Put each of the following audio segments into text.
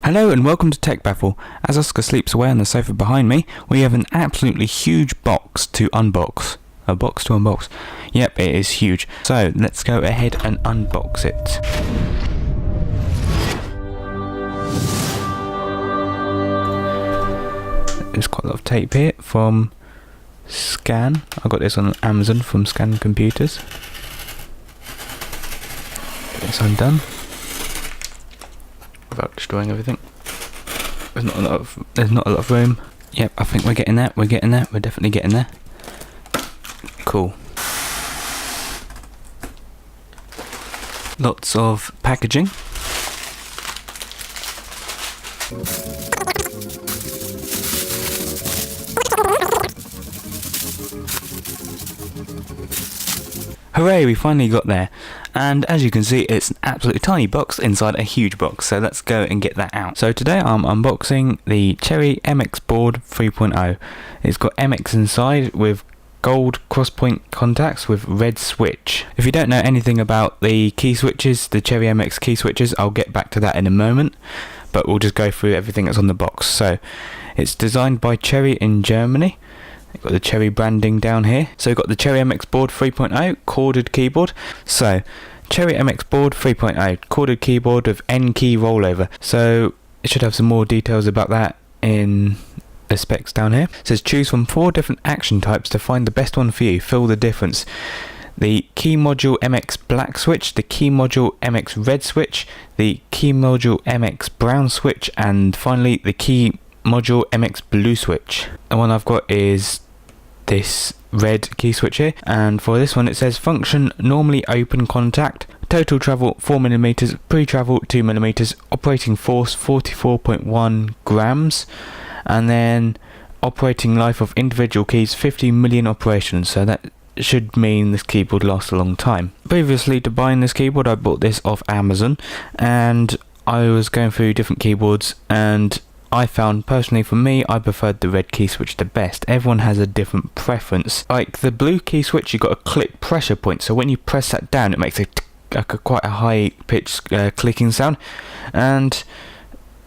Hello and welcome to Tech Baffle. As Oscar sleeps away on the sofa behind me, we have an absolutely huge box to unbox. A box to unbox. Yep, it is huge. So let's go ahead and unbox it. There's quite a lot of tape here from Scan. I got this on Amazon from Scan Computers. Get this undone without destroying everything. There's not a lot of room. Yep, I think we're getting there. We're definitely getting there. Cool. Lots of packaging. Hooray, we finally got there. And as you can see, it's an absolutely tiny box inside a huge box, so let's go and get that out. So today I'm unboxing the Cherry MX Board 3.0. It's got MX inside with gold crosspoint contacts with red switch. If you don't know anything about the key switches, the Cherry MX key switches, I'll get back to that in a moment, but we'll just go through everything that's on the box. So it's designed by Cherry in Germany. You've got the Cherry branding down here. So you've got the Cherry MX Board 3.0 corded keyboard. So Cherry MX Board 3.0 corded keyboard with N key rollover. So it should have some more details about that in the specs down here. It says choose from 4 different action types to find the best one for you. Feel the difference. The key module MX black switch, the key module MX red switch, the key module MX brown switch, and finally the key module MX blue switch. The one I've got is this red key switch here, and for this one it says function normally open contact, total travel 4mm, pre-travel 2mm, operating force 44.1 grams, and then operating life of individual keys 50 million operations. So that should mean this keyboard lasts a long time. Previously to buying this keyboard, I bought this off Amazon, and I was going through different keyboards, and I found, personally for me, I preferred the red key switch the best. Everyone has a different preference. Like the blue key switch, you've got a click pressure point, so when you press that down it makes quite a high pitched clicking sound, and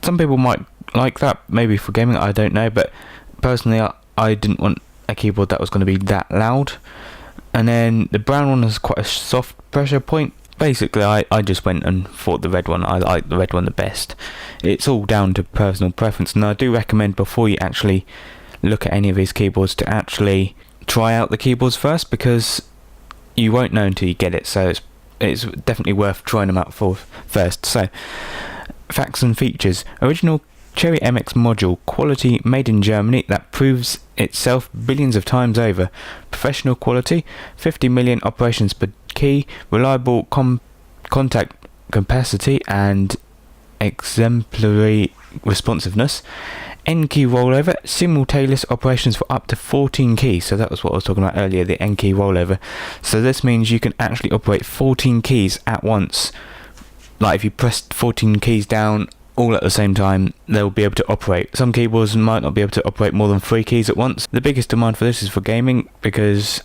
some people might like that, maybe for gaming, I don't know, but personally I didn't want a keyboard that was going to be that loud. And then the brown one has quite a soft pressure point. Basically, I just went and thought the red one, I like the red one the best. It's all down to personal preference, and I do recommend before you actually look at any of these keyboards to actually try out the keyboards first, because you won't know until you get it, so it's definitely worth trying them out first. So, facts and features. Original Cherry MX module, quality made in Germany that proves itself billions of times over. Professional quality, 50 million operations per key, reliable contact capacity and exemplary responsiveness. N key rollover, simultaneous operations for up to 14 keys. So that was what I was talking about earlier, the N key rollover. So this means you can actually operate 14 keys at once. Like if you press 14 keys down all at the same time, they'll be able to operate. Some keyboards might not be able to operate more than 3 keys at once. The biggest demand for this is for gaming, because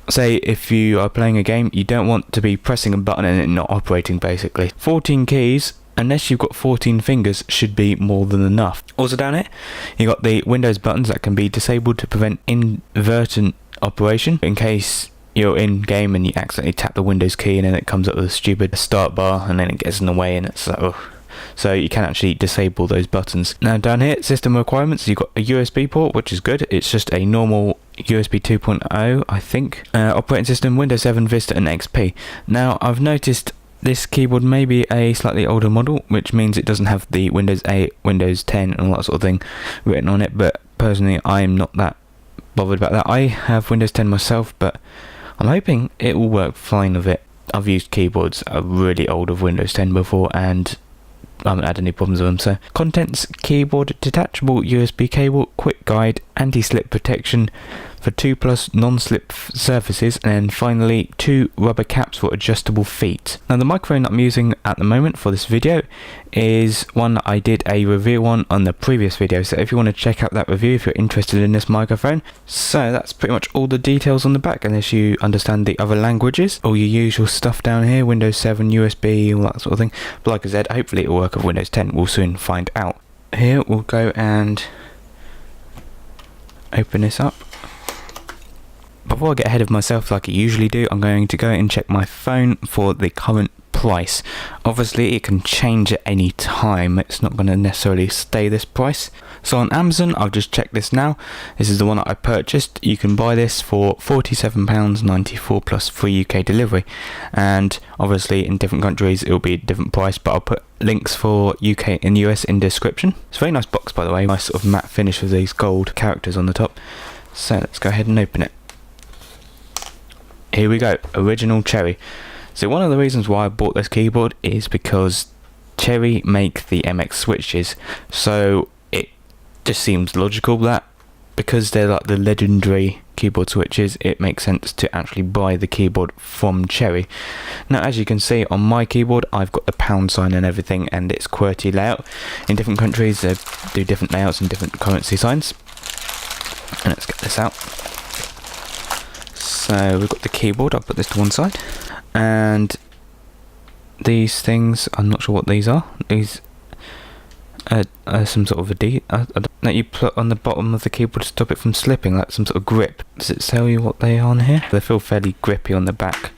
say if you are playing a game, you don't want to be pressing a button and it not operating basically. 14 keys, unless you've got 14 fingers, should be more than enough. Also down here, you got the Windows buttons that can be disabled to prevent inadvertent operation. In case you're in game and you accidentally tap the Windows key and then it comes up with a stupid start bar and then it gets in the way and it's like, oh. So you can actually disable those buttons. Now down here, system requirements, you've got a USB port, which is good. It's just a normal USB 2.0, I think. Operating system, Windows 7, Vista and XP. Now I've noticed this keyboard may be a slightly older model, which means it doesn't have the Windows 8, Windows 10 and all that sort of thing written on it, but personally I'm not that bothered about that. I have Windows 10 myself, but I'm hoping it will work fine with it. I've used keyboards really old of Windows 10 before and I haven't had any problems with them. So contents, keyboard, detachable USB cable, quick guide, anti-slip protection, for 2+ non-slip surfaces, and then finally 2 rubber caps for adjustable feet. Now the microphone that I'm using at the moment for this video is one that I did a review on the previous video, so if you want to check out that review if you're interested in this microphone. So that's pretty much all the details on the back, unless you understand the other languages. All your usual stuff down here, Windows 7, USB, all that sort of thing. But like I said, hopefully it will work with Windows 10, we'll soon find out. Here we'll go and open this up. Before I get ahead of myself like I usually do, I'm going to go and check my phone for the current price. Obviously it can change at any time, it's not going to necessarily stay this price. So on Amazon, I've just checked this now. This is the one that I purchased. You can buy this for £47.94 plus free UK delivery, and obviously in different countries it will be a different price, but I'll put links for UK and US in description. It's a very nice box, by the way, nice sort of matte finish with these gold characters on the top. So let's go ahead and open it. Here we go, original Cherry. So one of the reasons why I bought this keyboard is because Cherry make the MX switches, so it just seems logical that because they're like the legendary keyboard switches, it makes sense to actually buy the keyboard from Cherry. Now as you can see on my keyboard, I've got the pound sign and everything, and it's QWERTY layout. In different countries they do different layouts and different currency signs. And let's get this out. So we've got the keyboard, I'll put this to one side, and these things, I'm not sure what these are. These are some sort of that you put on the bottom of the keyboard to stop it from slipping, like some sort of grip. Does it tell you what they are on here? They feel fairly grippy on the back,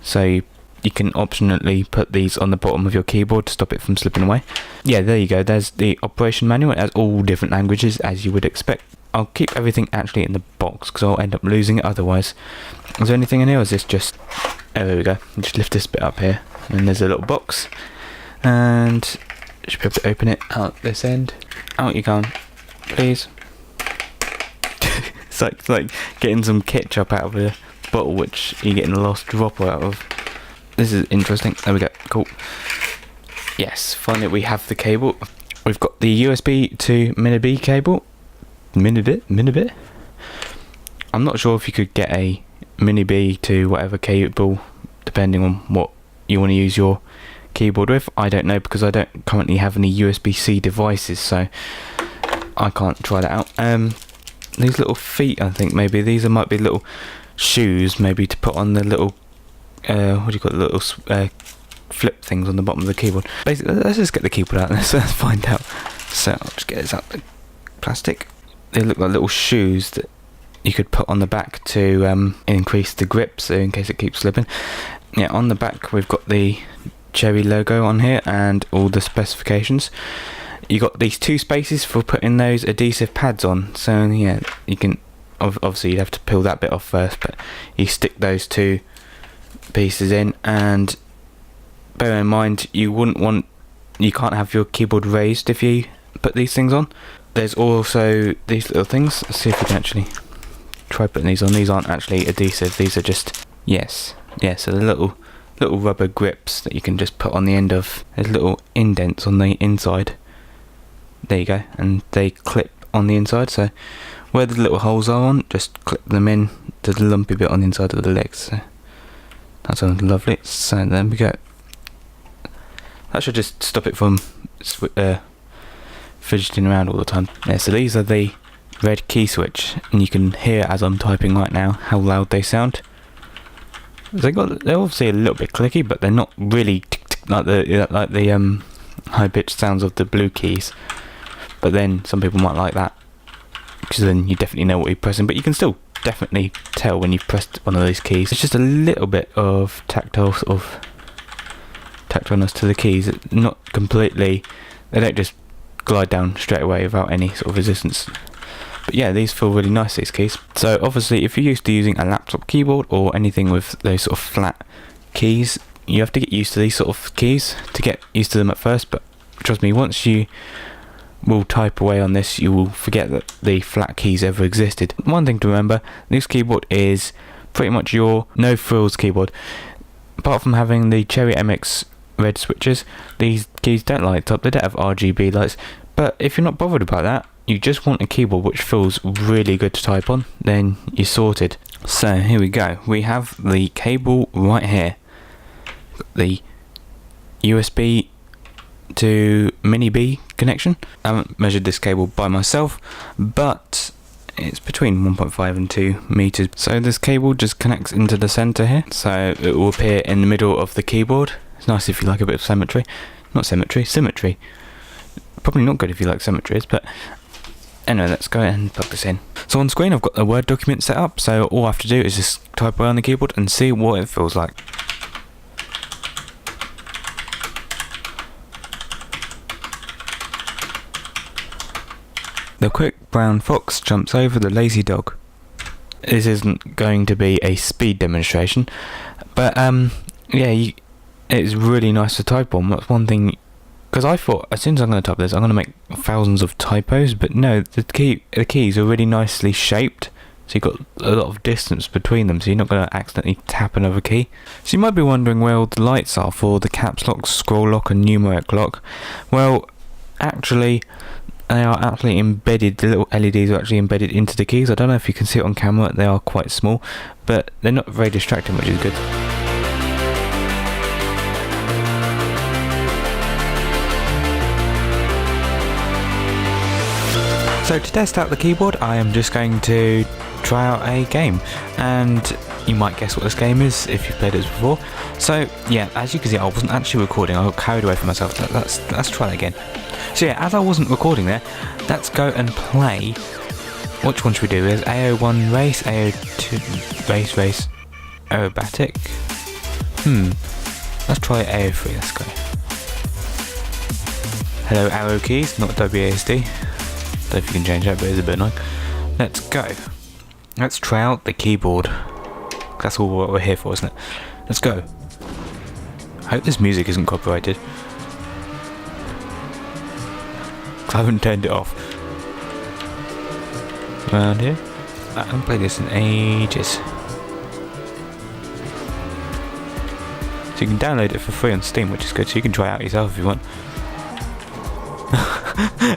so you can optionally put these on the bottom of your keyboard to stop it from slipping away. Yeah, there you go, there's the operation manual. It has all different languages as you would expect. I'll keep everything actually in the box because I'll end up losing it otherwise. Is there anything in here, or is this just... Oh, there we go. Just lift this bit up here, and there's a little box, and you should be able to open it out this end. Out you go, please. It's like getting some ketchup out of a bottle which you're getting a last drop out of. This is interesting. There we go. Cool. Yes, finally we have the cable. We've got the USB to Mini B cable. Minibit. I'm not sure if you could get a Mini B to whatever cable depending on what you want to use your keyboard with. I don't know, because I don't currently have any USB-C devices, so I can't try that out. These little feet, I think maybe these might be little shoes, maybe to put on the little what do you call it, little flip things on the bottom of the keyboard. Basically, let's just get the keyboard out. Let's find out. So I'll just get this out the plastic. They look like little shoes that you could put on the back to increase the grip, so in case it keeps slipping. Yeah, on the back we've got the Cherry logo on here and all the specifications. You got these 2 spaces for putting those adhesive pads on, so yeah, you can obviously you'd have to peel that bit off first, but you stick those 2 pieces in, and bear in mind you can't have your keyboard raised if you put these things on. There's also these little things. Let's see if we can actually try putting these on. These aren't actually adhesive, these are just, yes, so the little rubber grips that you can just put on the end of. There's little indents on the inside. There you go, and they clip on the inside, so where the little holes are on, just clip them in to the lumpy bit on the inside of the legs. So that sounds lovely. So there we go. That should just stop it from fidgeting around all the time. Yeah, so these are the red key switch, and you can hear as I'm typing right now how loud they sound. They're obviously a little bit clicky, but they're not really like the high pitched sounds of the blue keys. But then some people might like that, because then you definitely know what you're pressing, but you can still definitely tell when you've pressed one of these keys. It's just a little bit of tactile sort of tactileness to the keys. Not completely, they don't just glide down straight away without any sort of resistance. But yeah, these feel really nice, these keys. So obviously if you're used to using a laptop keyboard or anything with those sort of flat keys, you have to get used to these sort of keys to get used to them at first, but trust me, once you will type away on this, you will forget that the flat keys ever existed. One thing to remember, this keyboard is pretty much your no frills keyboard. Apart from having the Cherry MX red switches, these keys don't light up, they don't have RGB lights, but if you're not bothered about that, you just want a keyboard which feels really good to type on, then you're sorted. So here we go. We have the cable right here. The USB to mini B connection. I haven't measured this cable by myself, but it's between 1.5 and 2 meters. So this cable just connects into the center here, so it will appear in the middle of the keyboard. It's nice if you like a bit of symmetry. Not symmetry, symmetry. Probably not good if you like symmetries, but anyway, let's go ahead and plug this in. So on screen I've got the Word document set up, so all I have to do is just type away on the keyboard and see what it feels like. The quick brown fox jumps over the lazy dog. This isn't going to be a speed demonstration, but yeah, it's really nice to type on. That's one thing, because I thought as soon as I'm going to type this, I'm going to make thousands of typos, but no, the keys are really nicely shaped, so you've got a lot of distance between them, so you're not going to accidentally tap another key. So you might be wondering where all the lights are for the caps lock, scroll lock and numeric lock. Well, actually, they are actually embedded, the little LEDs are actually embedded into the keys. I don't know if you can see it on camera, they are quite small, but they're not very distracting, which is good. So to test out the keyboard, I am just going to try out a game, and you might guess what this game is if you've played it before. So yeah, as you can see, I wasn't actually recording, I got carried away from myself. Let's try that again. So yeah, as I wasn't recording there, let's go and play. Which one should we do? There's AO1 race, AO2 race, aerobatic. Let's try AO3, let's go. Hello arrow keys, not WASD. Don't know if you can change that, but it's a bit annoying. Let's go. Let's try out the keyboard. That's all what we're here for, isn't it? Let's go. I hope this music isn't copyrighted. I haven't turned it off. Around here. I haven't played this in ages. So you can download it for free on Steam, which is good, so you can try it out yourself if you want.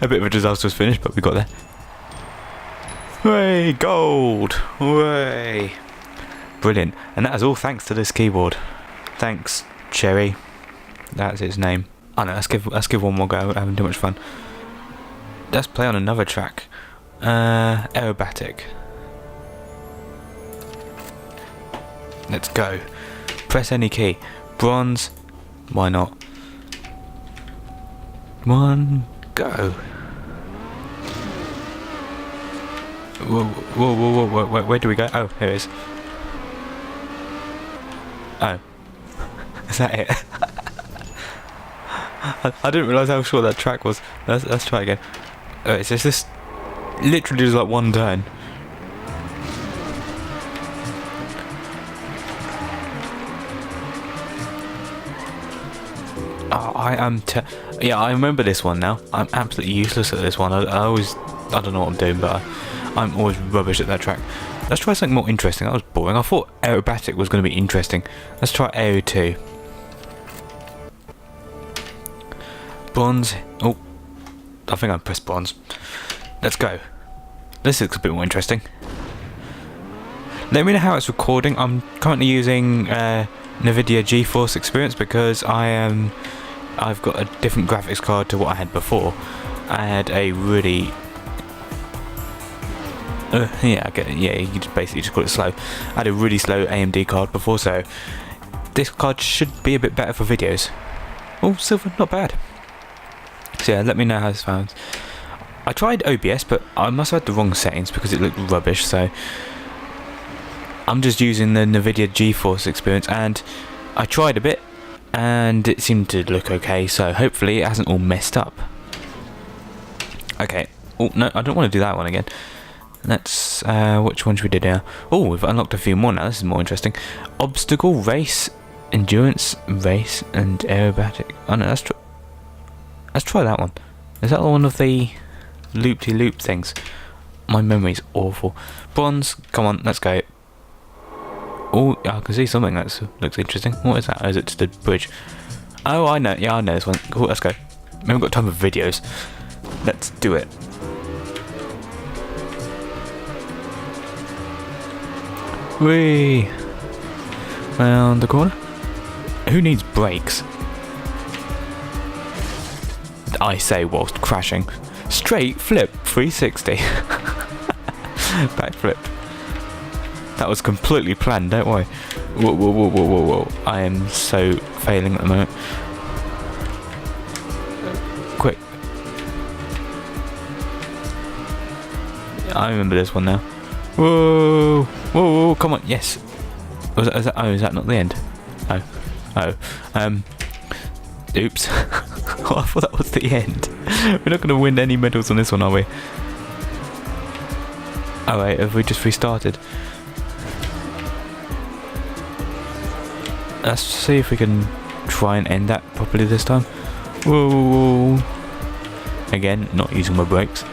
A bit of a disastrous finish, but we got there. Hooray! Gold! Hooray! Brilliant. And that is all thanks to this keyboard. Thanks, Cherry. That's its name. Oh no, let's give one more go. We're having too much fun. Let's play on another track. Aerobatic. Let's go. Press any key. Bronze. Why not? One, go. Whoa, where do we go? Oh, here it is. Oh. Is that it? I didn't realise how short that track was. Let's try again. It's just this, literally just like one turn. Oh, yeah, I remember this one now. I'm absolutely useless at this one. I don't know what I'm doing, but I'm always rubbish at that track. Let's try something more interesting. That was boring. I thought aerobatic was going to be interesting. Let's try AO2. Bronze. Oh, I think I pressed bronze. Let's go. This looks a bit more interesting. Let me know how it's recording. I'm currently using NVIDIA GeForce Experience because I've got a different graphics card to what I had before. I had a really yeah, I get it. Yeah, you just basically just call it slow. I had a really slow AMD card before, so this card should be a bit better for videos. Oh, silver, not bad. So yeah, let me know how this sounds. I tried OBS, but I must have had the wrong settings because it looked rubbish, so I'm just using the NVIDIA GeForce Experience, and I tried a bit and it seemed to look okay, so hopefully it hasn't all messed up. Okay. Oh no, I don't want to do that one again. Let's which one should we do now? Oh, we've unlocked a few more now. This is more interesting. Obstacle, race, endurance, race, and aerobatic. Oh no, let's try that one. Is that one of the loop-de-loop things? My memory's awful. Bronze, come on, let's go. Oh, I can see something that looks interesting. What is that? Or is it just a bridge? Oh, I know this one. Cool, let's go. We haven't got time for videos. Let's do it. Whee! Round the corner. Who needs brakes? I say whilst crashing. Straight flip 360. Backflip. That was completely planned, don't worry. Whoa, whoa, whoa, whoa, whoa, whoa. I am so failing at the moment. Quick. I remember this one now. Whoa! Whoa, whoa, come on, yes. Is that not the end? Oops. Oh, I thought that was the end. We're not going to win any medals on this one, are we? Oh wait, have we just restarted? Let's see if we can try and end that properly this time. Whoa! Again, not using my brakes.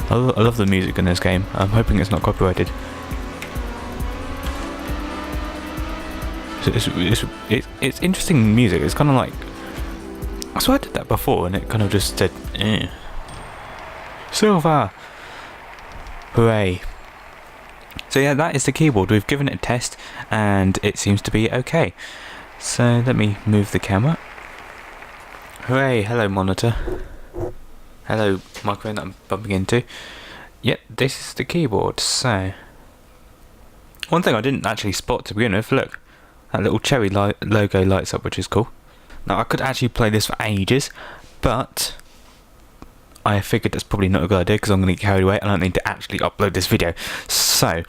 I love the music in this game. I'm hoping it's not copyrighted. It's interesting music. It's kind of like, I swear I did that before, and it kind of just said, eh. Silver! Hooray! So yeah, that is the keyboard. We've given it a test, and it seems to be okay. So let me move the camera. Hooray! Hello, monitor. Hello, microphone that I'm bumping into. Yep, this is the keyboard. So, one thing I didn't actually spot to begin with, look. That little cherry logo lights up, which is cool. Now, I could actually play this for ages, but I figured that's probably not a good idea because I'm going to get carried away and I don't need to actually upload this video. So,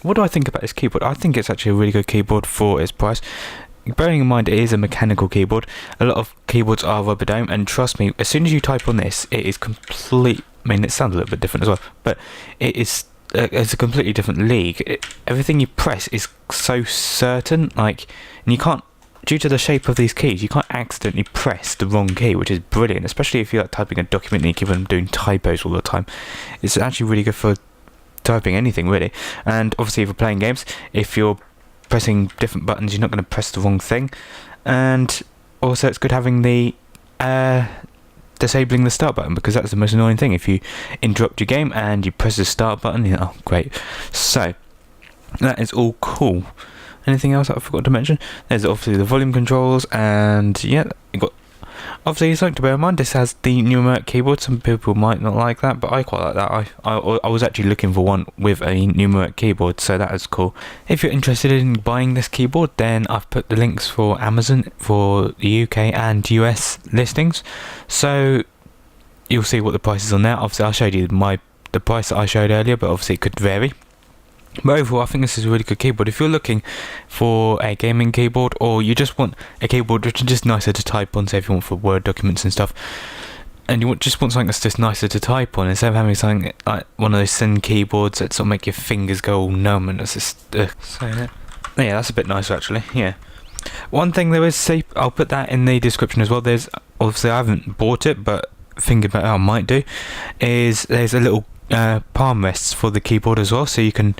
what do I think about this keyboard? I think it's actually a really good keyboard for its price. Bearing in mind it is a mechanical keyboard, a lot of keyboards are rubber dome, and trust me, as soon as you type on this, it is complete. I mean, it sounds a little bit different as well, but it's a completely different league. Everything you press is so certain, like, and you can't, due to the shape of these keys, you can't accidentally press the wrong key, which is brilliant, especially if you're like typing a document and you keep on doing typos all the time. It's actually really good for typing anything, really. And obviously, if you're playing games, if you're pressing different buttons, you're not going to press the wrong thing. And also, it's good having the disabling the start button, because that's the most annoying thing. If you interrupt your game and you press the start button, you're like, oh great. So that is all cool. Anything else that I forgot to mention? There's obviously the volume controls, and yeah, you got obviously something to bear in mind. This has the numeric keyboard. Some people might not like that, but I quite like that. I was actually looking for one with a numeric keyboard, so that is cool. If you're interested in buying this keyboard, then I've put the links for Amazon for the UK and US listings, so you'll see what the price is on there. Obviously, I showed you the price that I showed earlier, but obviously it could vary. But overall, I think this is a really good keyboard. If you're looking for a gaming keyboard, or you just want a keyboard which is just nicer to type on, say if you want for Word documents and stuff, and you just want something that's just nicer to type on, instead of having something like one of those thin keyboards that sort of make your fingers go all numb, and it's just so yeah, that's a bit nicer actually. Yeah. One thing there is, say, I'll put that in the description as well. There's obviously, I haven't bought it, but thinking about how I might do, is there's a little palm rests for the keyboard as well, so you can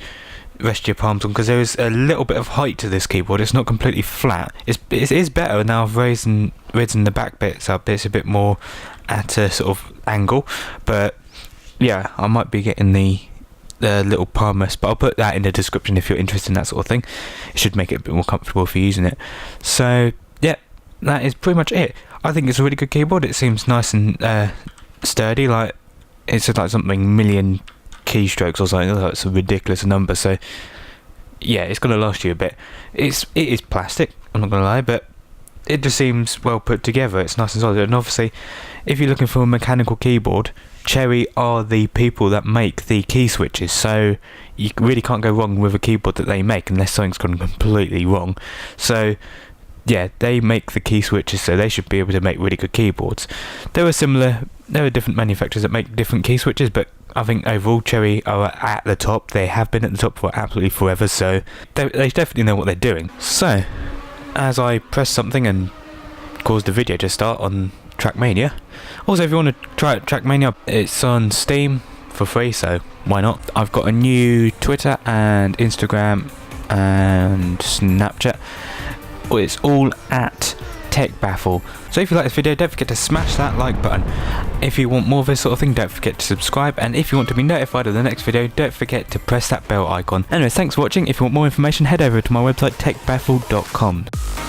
rest your palms on, because there is a little bit of height to this keyboard. It's not completely flat. It is better now. I've risen the back bits up. It's a bit more at a sort of angle, but yeah, I might be getting the little palm rest, but I'll put that in the description if you're interested in that sort of thing. It should make it a bit more comfortable for using it. So yeah, that is pretty much it. I think it's a really good keyboard. It seems nice and sturdy, like it's like something million keystrokes or something. That's a ridiculous number. So yeah, it's going to last you a bit. It is plastic, I'm not going to lie, but it just seems well put together. It's nice and solid. And obviously, if you're looking for a mechanical keyboard, Cherry are the people that make the key switches, so you really can't go wrong with a keyboard that they make unless something's gone completely wrong. So yeah, they make the key switches, so they should be able to make really good keyboards. There are different manufacturers that make different key switches, but I think overall Cherry are at the top. They have been at the top for absolutely forever, so they definitely know what they're doing. So as I press something and caused the video to start on Trackmania. Also, if you want to try out Trackmania, it's on Steam for free, so why not? I've got a new Twitter and Instagram and Snapchat. It's all at tech baffle. So if you like this video, don't forget to smash that like button. If you want more of this sort of thing, don't forget to subscribe, and if you want to be notified of the next video, don't forget to press that bell icon. Anyway, thanks for watching. If you want more information, head over to my website techbaffle.com.